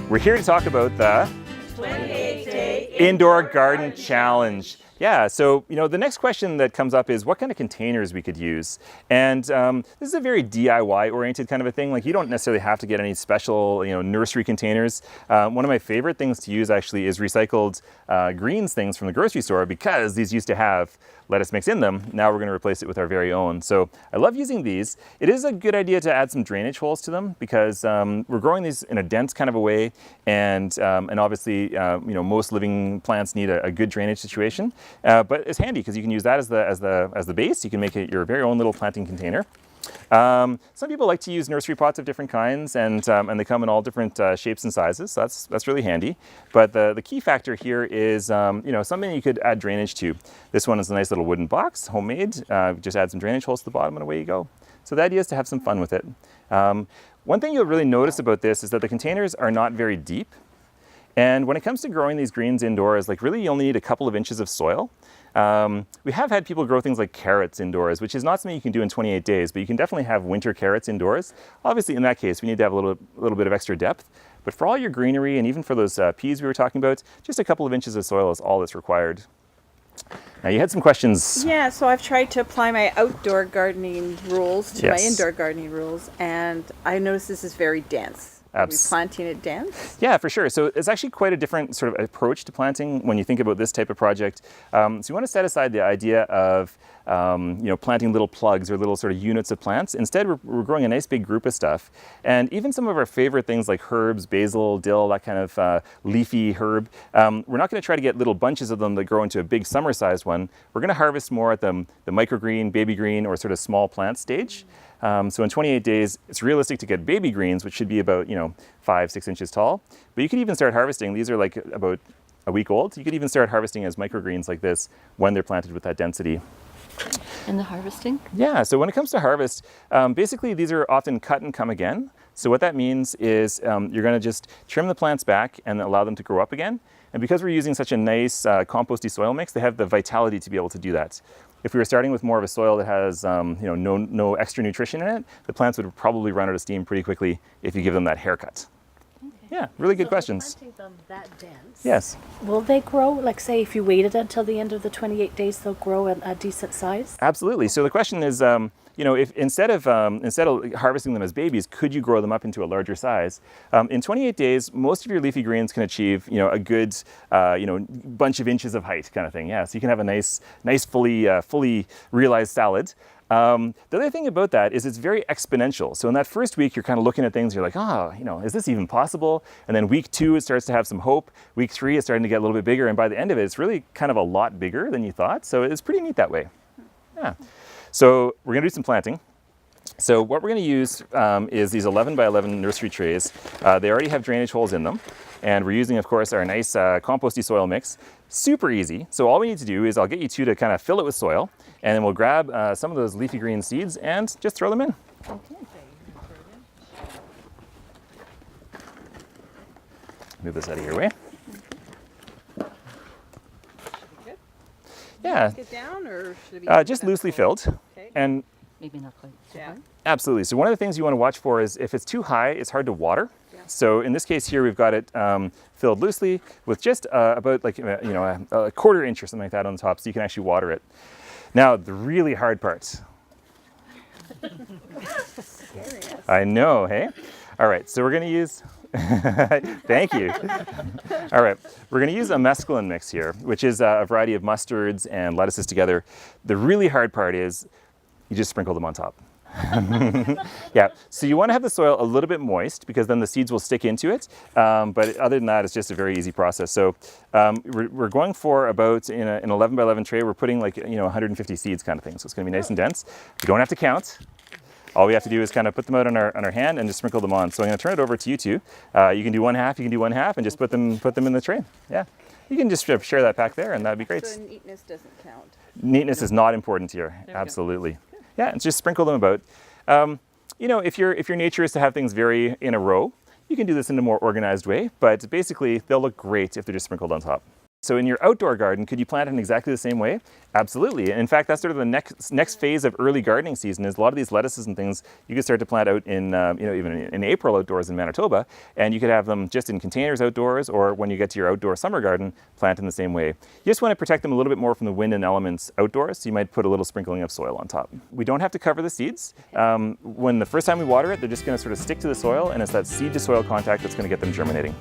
We're here to talk about the 28-day Indoor Garden Challenge. Yeah, so the next question that comes up is what kind of containers we could use. And this is a very DIY-oriented kind of a thing. Like, you don't necessarily have to get any special nursery containers. One of my favorite things to use actually is recycled greens things from the grocery store, because these used to have lettuce mix in them. Now we're going to replace it with our very own. So I love using these. It is a good idea to add some drainage holes to them, because we're growing these in a dense kind of a way, and obviously most living plants need a good drainage situation. But it's handy because you can use that as the base. You can make it your very own little planting container. Some people like to use nursery pots of different kinds, and they come in all different shapes and sizes, so that's really handy. But the key factor here is something you could add drainage to. This one is a nice little wooden box, homemade. Just add some drainage holes to the bottom and away you go. So the idea is to have some fun with it. One thing you'll really notice about this is that the containers are not very deep. And when it comes to growing these greens indoors, really you only need a couple of inches of soil. We have had people grow things like carrots indoors, which is not something you can do in 28 days, but you can definitely have winter carrots indoors. Obviously, in that case, we need to have a little bit of extra depth. But for all your greenery, and even for those peas we were talking about, just a couple of inches of soil is all that's required. Now, you had some questions. Yeah, so I've tried to apply my outdoor gardening rules to Yes. my indoor gardening rules, and I noticed this is very dense. Are we planting it dense? Yeah, for sure. So it's actually quite a different sort of approach to planting when you think about this type of project. So you want to set aside the idea of planting little plugs or little sort of units of plants. Instead, we're growing a nice big group of stuff. And even some of our favorite things like herbs, basil, dill, that kind of leafy herb, we're not going to try to get little bunches of them that grow into a big summer-sized one. We're going to harvest more at the microgreen, baby green, or sort of small plant stage. So in 28 days, it's realistic to get baby greens, which should be about 5-6 inches tall. But you could even start harvesting. These are like about a week old. You could even start harvesting as microgreens like this when they're planted with that density. And the harvesting? Yeah, so when it comes to harvest, basically these are often cut and come again. So what that means is you're going to just trim the plants back and allow them to grow up again. And because we're using such a nice composty soil mix, they have the vitality to be able to do that. If we were starting with more of a soil that has no extra nutrition in it, the plants would probably run out of steam pretty quickly if you give them that haircut. Okay. Yeah, really good questions. Planting them that dense. Yes. Will they grow? Like, say, if you waited until the end of the 28 days, they'll grow a decent size? Absolutely. So the question is, if instead of harvesting them as babies, could you grow them up into a larger size? In 28 days, most of your leafy greens can achieve, a good, bunch of inches of height, kind of thing. Yeah. So you can have a nice, fully realized salad. The other thing about that is it's very exponential. So in that first week, you're kind of looking at things, you're like, is this even possible? And then week 2, it starts to have some hope. Week 3, it's starting to get a little bit bigger. And by the end of it, it's really kind of a lot bigger than you thought. So it's pretty neat that way. Yeah. So we're going to do some planting. So what we're going to use is these 11 by 11 nursery trays. They already have drainage holes in them. And we're using, of course, our nice composty soil mix. Super easy. So all we need to do is I'll get you two to kind of fill it with soil, and then we'll grab some of those leafy green seeds and just throw them in. Okay. Move this out of your way. Good. Yeah, Get down, or should it be just loosely filled. Okay. And Maybe not quite so Yeah. hard. absolutely. So one of the things you want to watch for is if it's too high, it's hard to water. Yeah. So in this case here, we've got it filled loosely with just about a quarter inch or something like that on the top, so you can actually water it. Now, the really hard part. I know, hey? All right, so we're going to use, thank you. All right, we're going to use a mesclun mix here, which is a variety of mustards and lettuces together. The really hard part is you just sprinkle them on top. Yeah, so you want to have the soil a little bit moist, because then the seeds will stick into it. But other than that, it's just a very easy process. So we're going for about, in an 11 by 11 tray, we're putting 150 seeds kind of thing. So it's going to be nice and dense. You don't have to count. All we have to do is kind of put them out on our hand and just sprinkle them on. So I'm going to turn it over to you two. You can do one half, you can do one half, and just put them in the tray. Yeah, you can just share that back there, and that'd be great. So neatness doesn't count. Neatness is not important here. Absolutely. Yeah, and just sprinkle them about. If your nature is to have things very in a row, you can do this in a more organized way, but basically they'll look great if they're just sprinkled on top. So in your outdoor garden, could you plant it in exactly the same way? Absolutely. And in fact, that's sort of the next phase of early gardening season. Is a lot of these lettuces and things you could start to plant out in, even in April outdoors in Manitoba, and you could have them just in containers outdoors, or when you get to your outdoor summer garden, plant in the same way. You just want to protect them a little bit more from the wind and elements outdoors, so you might put a little sprinkling of soil on top. We don't have to cover the seeds. When the first time we water it, they're just going to sort of stick to the soil, and it's that seed to soil contact that's going to get them germinating.